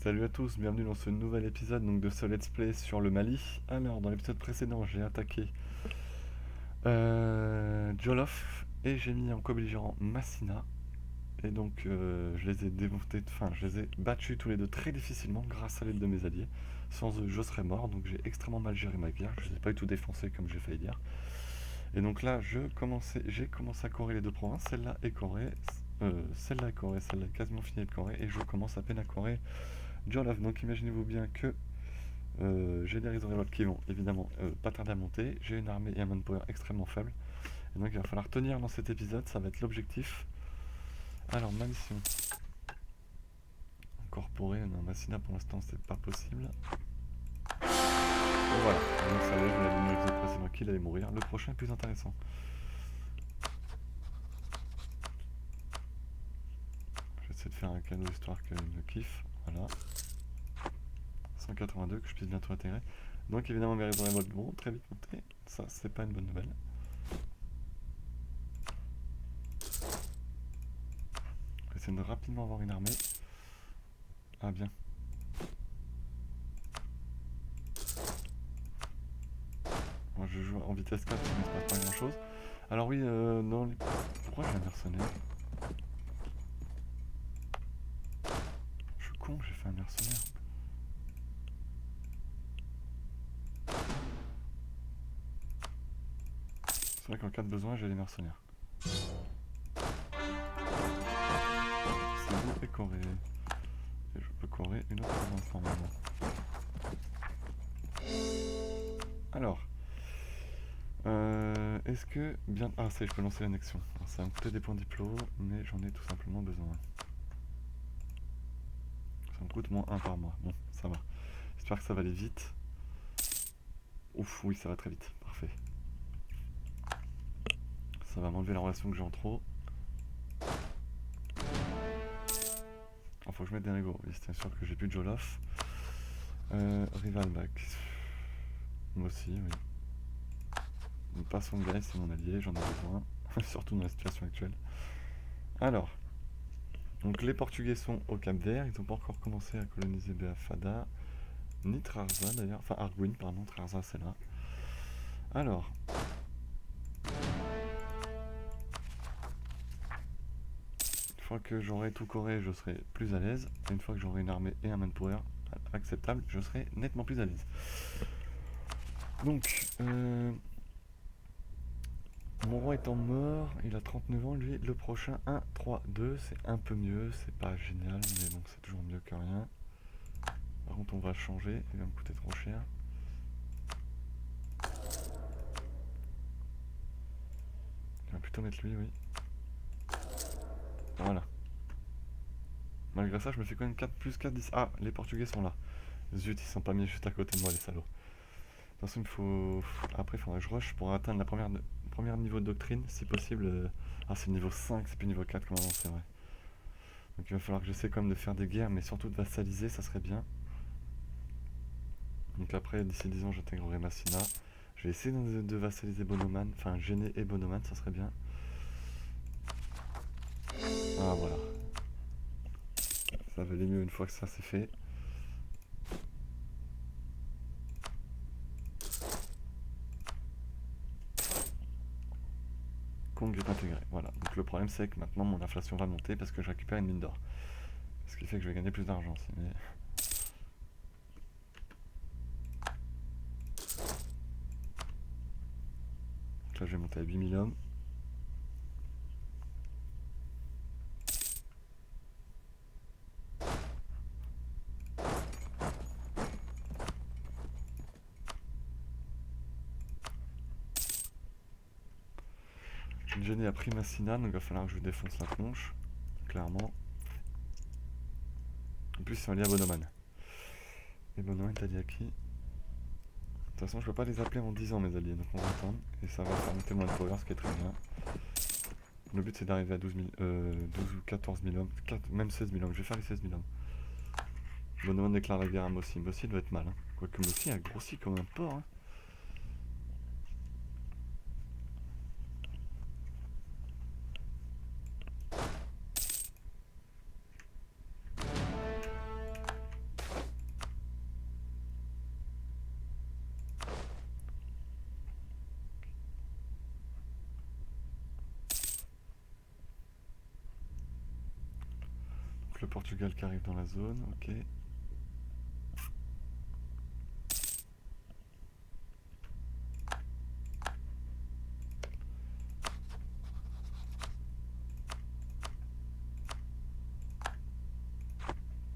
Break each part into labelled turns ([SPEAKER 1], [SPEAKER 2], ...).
[SPEAKER 1] Salut à tous, bienvenue dans ce nouvel épisode donc, de ce let's play sur le Mali. Alors, dans l'épisode précédent, j'ai attaqué Jolof et j'ai mis en co-belligérant Massina. Et donc, je les ai démontés, enfin, je les ai battus tous les deux très difficilement grâce à l'aide de mes alliés. Sans eux, je serais mort, donc j'ai extrêmement mal géré ma guerre. Je ne les ai pas eu tout défoncé comme j'ai failli dire. Et donc là, j'ai commencé à corer les deux provinces. Celle-là est corée, celle-là est corée, celle-là est quasiment finie de corer. Et je commence à peine à corer Jolof. Donc imaginez-vous bien que j'ai des réseaux qui vont évidemment pas tarder à monter. J'ai une armée et un manpower extrêmement faible. Et donc il va falloir tenir dans cet épisode, ça va être l'objectif. Alors ma mission. Incorporer un Massina pour l'instant c'est pas possible. Et voilà, donc ça y est, je vous l'avais dit dans l'épisode précédent qu'il allait mourir. Le prochain est plus intéressant. J'essaie de faire un cadeau histoire qu'il me kiffe. Voilà. 182 que je puisse bientôt intégrer. Donc évidemment mes réseaux vont très vite monter. Ça c'est pas une bonne nouvelle. J'essaie de rapidement avoir une armée. Ah bien. Moi je joue en vitesse 4, il ne se passe pas grand chose. Alors oui, non, pourquoi j'ai un mercenaire? Je suis con, j'ai fait un mercenaire. C'est vrai qu'en cas de besoin, j'ai les mercenaires. C'est vous et Corée. Et je peux Corée une autre province normalement. Alors, est-ce que bien... Ah ça y est, je peux lancer l'annexion. Alors ça va me coûter des points diplo, mais j'en ai tout simplement besoin. Ça me coûte moins 1 par mois. Bon, ça va. J'espère que ça va aller vite. Ouf, oui, ça va très vite. Parfait. Ça va m'enlever la relation que j'ai en trop. Il faut que je mette des régos. Oui, c'est sûr que j'ai plus de Jolof. Rival back. Moi aussi, oui. Pas son gars, c'est mon allié, j'en ai besoin. Surtout dans la situation actuelle. Alors, donc les Portugais sont au Cap Vert, ils n'ont pas encore commencé à coloniser Beafada, ni Trarza d'ailleurs, enfin Arguin, pardon, Trarza c'est là. Alors, une fois que j'aurai tout coré, je serai plus à l'aise, et une fois que j'aurai une armée et un manpower acceptable, je serai nettement plus à l'aise. Donc, mon roi étant mort, il a 39 ans, lui, le prochain 1, 3, 2, c'est un peu mieux, c'est pas génial, mais bon, c'est toujours mieux que rien. Par contre, on va changer, il va me coûter trop cher. Je vais plutôt mettre lui, oui. Voilà. Malgré ça, je me fais quand même 4 plus 4, 10. Ah, les Portugais sont là. Zut, ils sont pas mis juste à côté de moi, les salauds. De toute façon, il faut... Après, il faudra que je rush pour atteindre la première niveau de doctrine, si possible. Ah, c'est le niveau 5, c'est plus le niveau 4 comme avant, c'est vrai. Donc il va falloir que j'essaie quand même de faire des guerres, mais surtout de vassaliser, ça serait bien. Donc après, d'ici 10 ans, j'intégrerai Massina. Je vais essayer de vassaliser Bonoman, enfin Géné et Bonoman, ça serait bien. Ah voilà. Ça va aller mieux une fois que ça c'est fait. Kong est intégré. Voilà. Donc le problème c'est que maintenant mon inflation va monter parce que je récupère une mine d'or. Ce qui fait que je vais gagner plus d'argent aussi. Mais... Donc là je vais monter à 8000 hommes. Jenny a pris Massina, donc il va falloir que je défonce la tronche. Clairement. En plus ils sont alliés à Bonoman. Et Bonoman est allié à qui? De toute façon je peux pas les appeler en 10 ans mes alliés, donc on va attendre. Et ça va faire monter moins de power, ce qui est très bien. Le but c'est d'arriver à 12 ou 14 000 hommes, même 16 000 hommes, je vais faire les 16 000 hommes. Bonoman déclare la guerre à Mossi. Mossi doit être mal. Hein. Quoique Mossi a grossi comme un porc. Hein. Portugal qui arrive dans la zone, ok.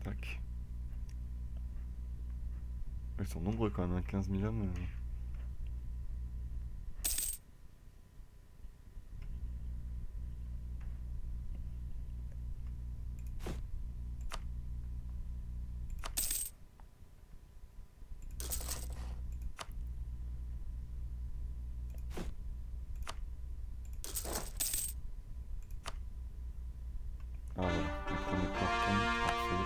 [SPEAKER 1] Tac. Ils sont nombreux quand même, hein, 15 000 hommes. Ah voilà, les premiers corps tombent, parfait.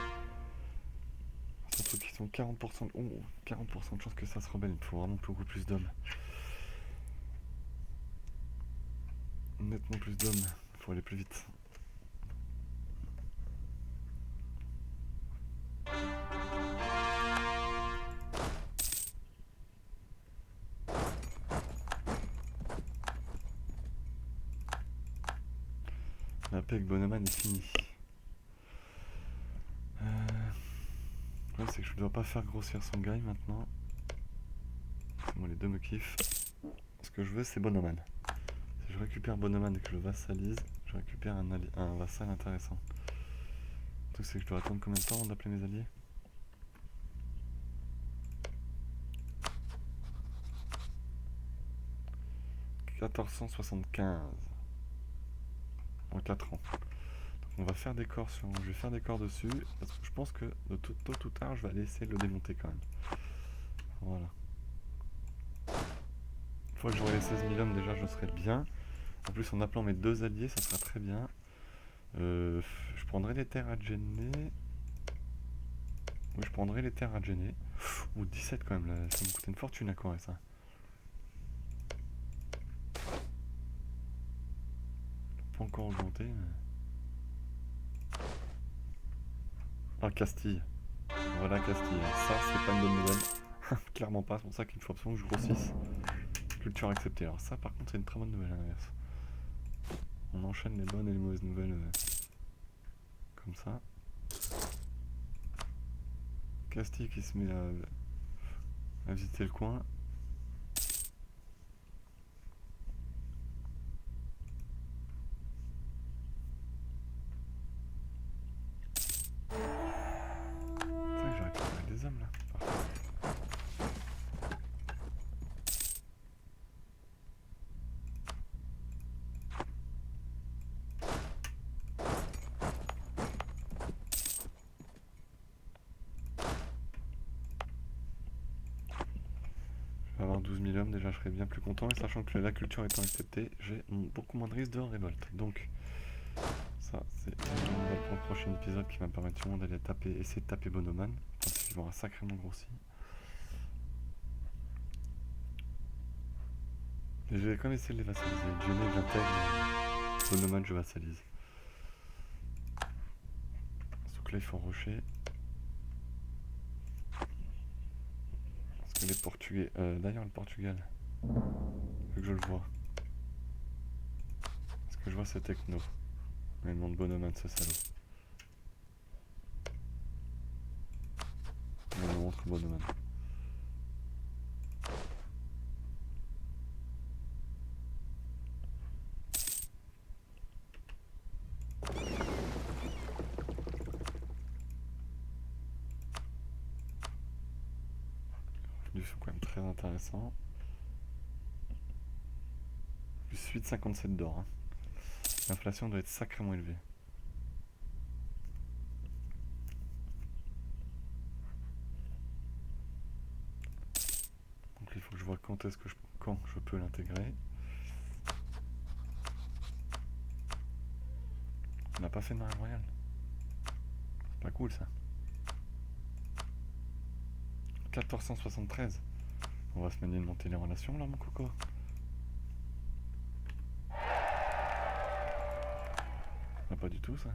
[SPEAKER 1] Surtout qu'ils sont 40%, 40% de chance que ça se rebelle, il faut vraiment beaucoup plus d'hommes. Nettement plus d'hommes, il faut aller plus vite. La paix avec Bonoman est finie. Le problème c'est que je ne dois pas faire grossir son guy maintenant. Moi les deux me kiffent. Ce que je veux c'est Bonoman. Si je récupère Bonoman et que je le vassalise, je récupère un vassal intéressant. Le truc c'est que je dois attendre combien de temps avant d'appeler mes alliés? « 1475 en 4 ans. Donc on va faire des corps sur. Je vais faire des corps dessus. Parce que je pense que de tôt ou tard je vais aller essayer de le démonter quand même. Voilà. Une fois que j'aurai les 16 000 hommes déjà je serai bien. En plus en appelant mes deux alliés ça sera très bien. Je prendrai les terres à gêner. Oui je prendrai les terres à gêner. Ou 17 quand même là. Ça me coûtait une fortune à Corée ça. Pas encore augmenté mais... Ah Castille. Voilà Castille. Ça c'est pas une bonne nouvelle. Clairement pas, c'est pour ça qu'il faut absolument que je grossisse. Culture acceptée. Alors ça par contre c'est une très bonne nouvelle à l'inverse. On enchaîne les bonnes et les mauvaises nouvelles comme ça. Castille qui se met à visiter le coin. C'est vrai que j'ai récupéré des hommes là. Parfait. Je vais avoir 12 000 hommes, déjà je serai bien plus content. Et sachant que la culture étant acceptée, j'ai beaucoup moins de risques de révolte. Donc ça c'est une nouvelle pour le prochain épisode qui va me permettre d'aller essayer de taper Bonoman. Parce qu'il aura sacrément grossi. Et je vais quand même essayer de les vassaliser. Jenny j'intègre, Bonoman je vassalise. Donc là il faut rusher. Parce que les Portugais... d'ailleurs le Portugal, faut que je le vois. Est-ce que je vois cette techno? Il demande Bonoman ce salaud. Il me montre Bonoman. Ils sont quand même très intéressants. Plus 8,57 d'or. Hein. L'inflation doit être sacrément élevée. Donc il faut que je vois quand je peux l'intégrer. On n'a pas fait de marine royale. C'est pas cool ça. 1473. On va se manier de monter les relations là mon coco. Pas du tout ça.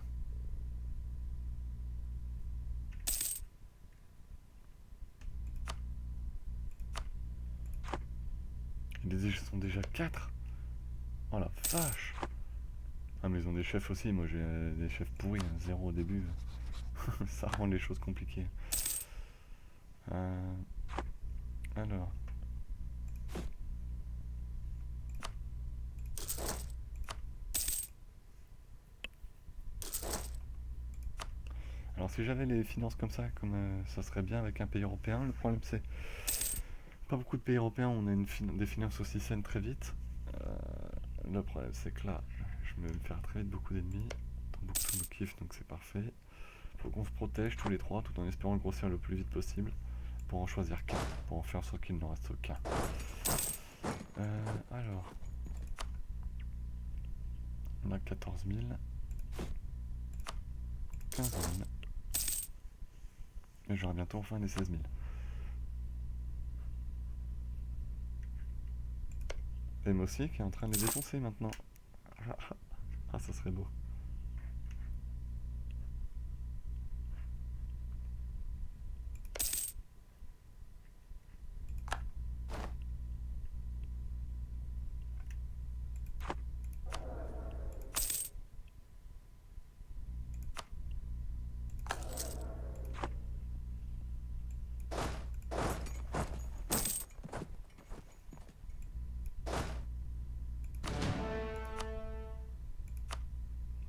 [SPEAKER 1] Les îles sont déjà 4. Oh la vache. Ah mais ils ont des chefs aussi, moi j'ai des chefs pourris, 0 au début. Ça rend les choses compliquées. Alors. Alors si j'avais les finances comme ça, ça serait bien avec un pays européen. Le problème c'est pas beaucoup de pays européens, on a des finances aussi saines très vite. Le problème c'est que là, je vais me faire très vite beaucoup d'ennemis. Tombouctou nous kiffe, donc c'est parfait. Faut qu'on se protège tous les trois tout en espérant le grossir le plus vite possible pour en choisir qu'un, pour en faire en sorte qu'il n'en reste qu'un. Alors, on a 14 000, 15 000, et j'aurai bientôt enfin les 16 000. Et moi aussi qui est en train de les défoncer maintenant. Ah, ça serait beau.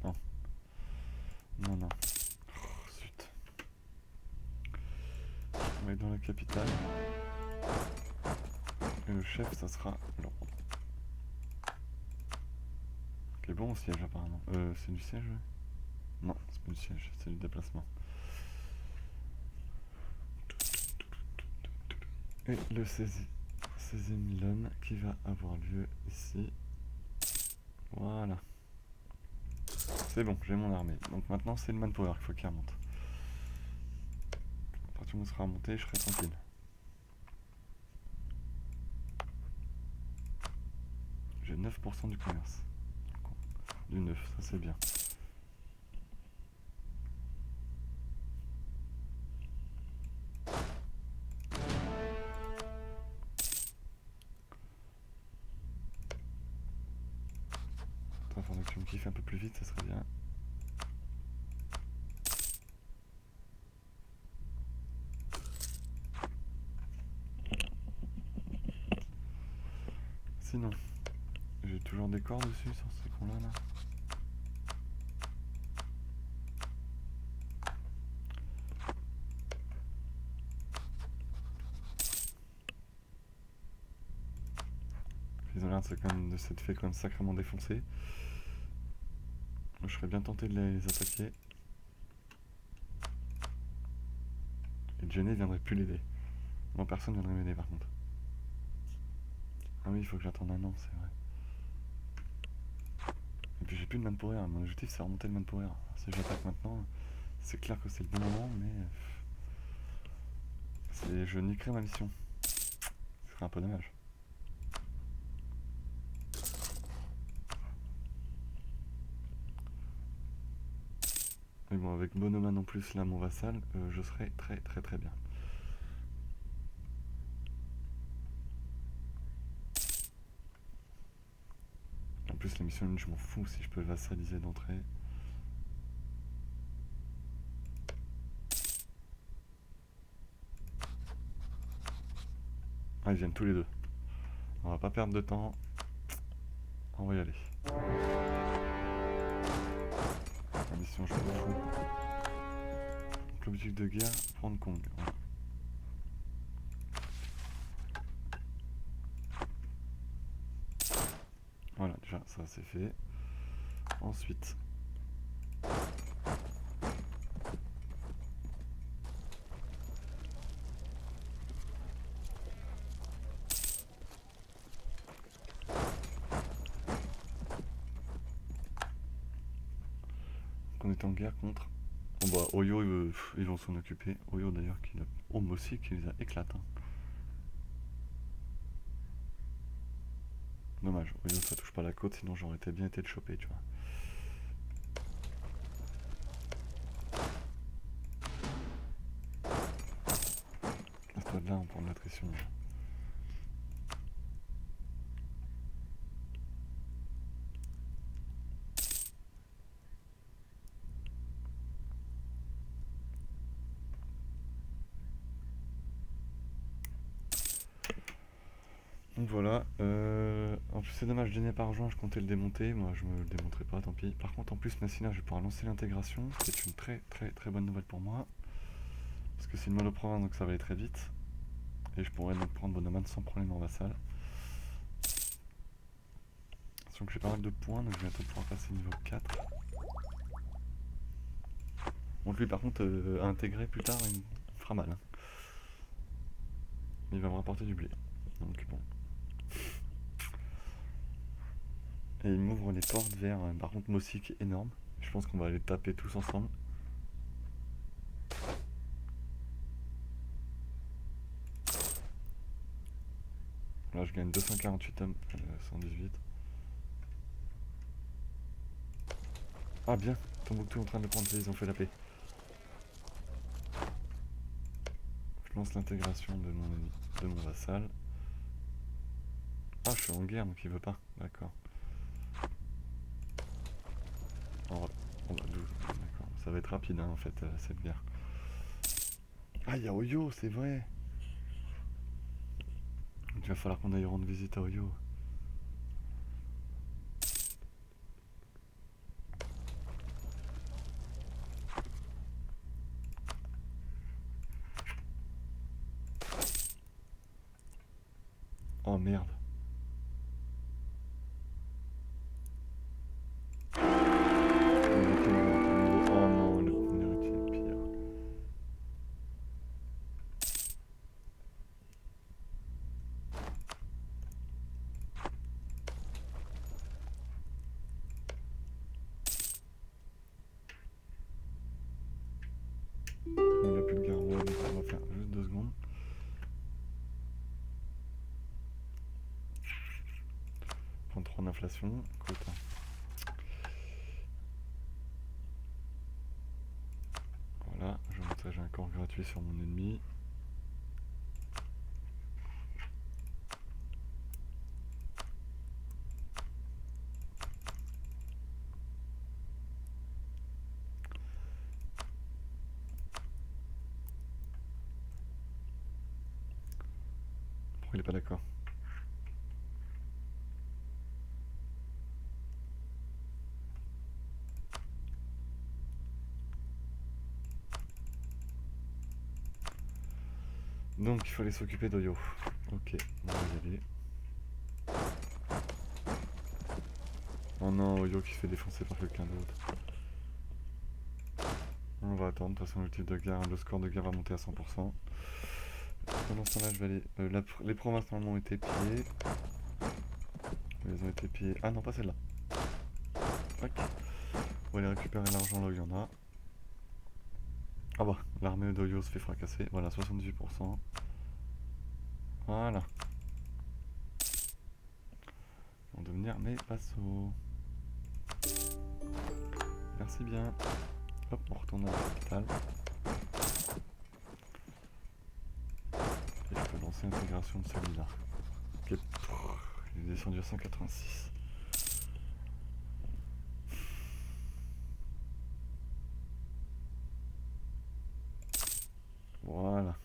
[SPEAKER 1] Non. Non, non. Oh, zut. On va être dans la capitale. Et le chef, ça sera Londres. Qui est bon au siège apparemment. C'est du siège, ouais. Non, c'est pas du siège, c'est du déplacement. Et le 16e Milan qui va avoir lieu ici. Voilà. C'est bon, j'ai mon armée. Donc maintenant c'est le manpower qu'il faut qu'il remonte. À partir du moment où il sera remonté, je serai tranquille. J'ai 9% du commerce. Du 9, ça c'est bien. Il faudrait que tu me kiffes un peu plus vite, ça serait bien. Sinon, j'ai toujours des corps dessus sur ces cons-là, là. Ils ont l'air de s'être fait quand même sacrément défoncer. Je serais bien tenté de les attaquer. Et Jenny viendrait plus l'aider. Moi, personne viendrait m'aider par contre. Ah oui, il faut que j'attende un an, c'est vrai. Et puis j'ai plus de manpower. Mon objectif c'est remonter le manpower. Si j'attaque maintenant, c'est clair que c'est le bon moment, mais je niquerai ma mission. Ce serait un peu dommage. Mais bon, avec Bonoman en plus là, mon vassal, je serai très très très bien. En plus, la mission, je m'en fous si je peux le vassaliser d'entrée. Ah, ils viennent tous les deux. On va pas perdre de temps. On va y aller. La mission, je m'en fous. Donc, l'objectif de guerre, prendre Kong. Voilà. Voilà, déjà, ça c'est fait. Ensuite, on est en guerre contre. Bon bah, Oyo, ils vont s'en occuper. Oyo d'ailleurs, Homme aussi, qui les a éclatés. Dommage, Oyo ça touche pas la côte, sinon j'aurais bien été le choper, tu vois. Casse-toi de là, on prend de l'attrition. Donc voilà, en plus c'est dommage, dîner par juin, je comptais le démonter, moi je me le démonterai pas, tant pis. Par contre en plus Massina, je vais pouvoir lancer l'intégration, ce qui est une très très très bonne nouvelle pour moi. Parce que c'est une monoprovince donc ça va aller très vite. Et je pourrais donc prendre Bonoman sans problème en vassal. Donc j'ai pas mal de points, donc je vais bientôt pouvoir passer niveau 4. Donc lui par contre à intégrer plus tard il me fera mal. Hein. Il va me rapporter du blé. Donc bon. Et il m'ouvre les portes vers par contre Mossy qui est énorme. Je pense qu'on va aller taper tous ensemble. Là je gagne 248 hommes, 118. Ah bien, Tombouctou est en train de prendre, ils ont fait la paix. Je lance l'intégration de mon vassal. Ah je suis en guerre donc il veut pas, d'accord. On va 12, d'accord. Ça va être rapide hein, en fait cette guerre. Ah il y a Oyo, c'est vrai. Donc il va falloir qu'on aille rendre visite à Oyo. Oh merde. Oh non, le premier est pire. Il n'y a plus de garrot, donc on va faire juste 2 secondes. Prendre 3 d'inflation, écoute. Voilà, je vais montrer, j'ai un corps gratuit sur mon ennemi. Pourquoi il est pas d'accord? Donc il fallait s'occuper d'Oyo. Ok, on va y aller. Oh non, Oyo qui se fait défoncer par quelqu'un d'autre. On va attendre, de toute façon le score de guerre va monter à 100%. Pendant ce temps-là, je vais aller. Les provinces normalement ont été pillées. Elles ont été pillées. Ah non, pas celle-là. Tac. On va aller récupérer l'argent là où il y en a. Ah bah, l'armée d'Oyo se fait fracasser. Voilà, 78%. Voilà. Ils vont devenir mes vassaux. Merci bien. Hop, on retourne à la capitale. Et je peux lancer l'intégration de celui-là. Ok. Il est descendu à 186. Voilà.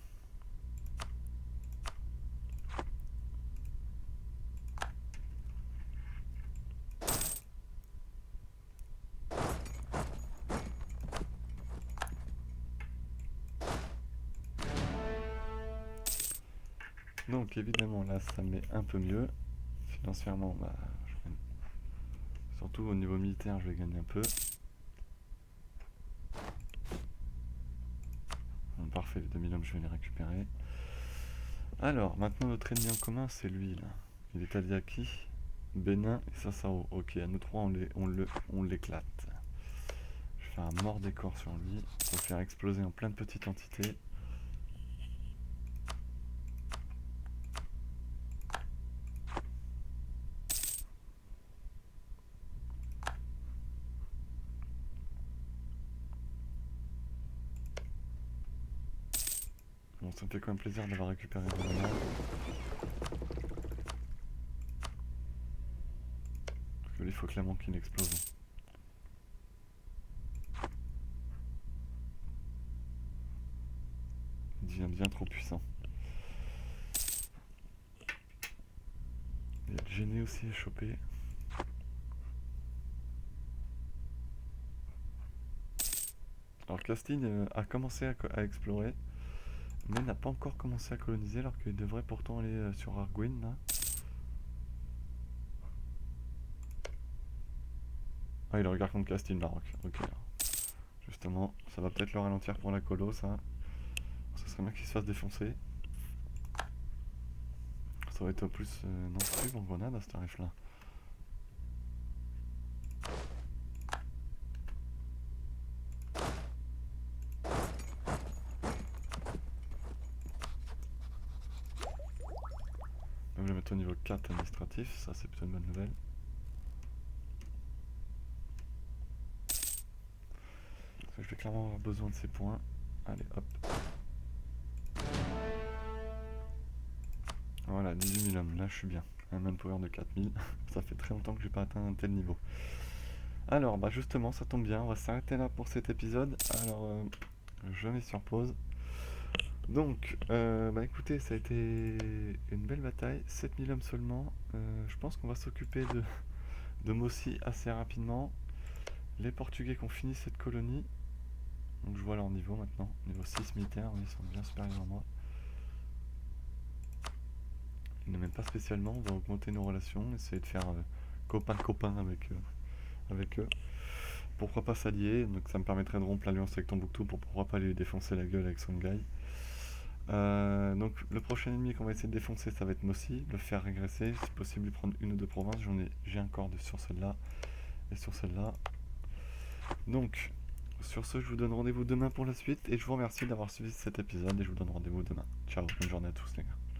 [SPEAKER 1] Donc évidemment là ça met un peu mieux. Financièrement, bah, surtout au niveau militaire je vais gagner un peu. Bon, parfait, les 2000 hommes je vais les récupérer. Alors maintenant notre ennemi en commun c'est lui là. Il est allié à qui? Bénin et Sassao. Ok, à nous trois on l'éclate. Je vais faire un mort des corps sur lui pour le faire exploser en plein de petites entités. Bon, ça me fait quand même plaisir d'avoir récupéré le Bénin. Parce que là il faut clairement qu'il explose. Il devient bien trop puissant. Génie aussi est chopé. Alors Castille a commencé à explorer, mais n'a pas encore commencé à coloniser, alors qu'il devrait pourtant aller sur Arguin là. Ah, il regarde contre Castille Maroc. Ok. Justement, ça va peut-être le ralentir pour la colo, ça. Ça serait bien qu'il se fasse défoncer. Ça aurait été au plus non plus en grenade à ce tarif là. Donc je vais mettre au niveau 4 administratif, ça c'est plutôt une bonne nouvelle. Parce que je vais clairement avoir besoin de ces points. Allez hop. Voilà, 18 000 hommes, là je suis bien. Un manpower de 4000, ça fait très longtemps que j'ai pas atteint un tel niveau. Alors bah justement ça tombe bien, on va s'arrêter là pour cet épisode. Alors je mets sur pause. Donc bah écoutez, ça a été une belle bataille, 7000 hommes seulement. Je pense qu'on va s'occuper de Mossi assez rapidement. Les Portugais qui ont fini cette colonie. Donc je vois leur niveau maintenant, niveau 6 militaire, ils sont bien supérieurs à moi. Ils ne m'aiment pas spécialement, on va augmenter nos relations, essayer de faire copain-copain avec eux. Pourquoi pas s'allier, donc ça me permettrait de rompre l'alliance avec Tombouctou pour pourquoi pas lui défoncer la gueule avec Songhai. Donc le prochain ennemi qu'on va essayer de défoncer, ça va être Mossi, le faire régresser, si possible lui prendre une ou deux provinces, j'ai un corps sur celle-là et sur celle-là. Donc sur ce, je vous donne rendez-vous demain pour la suite et je vous remercie d'avoir suivi cet épisode et je vous donne rendez-vous demain. Ciao, bonne journée à tous les gars.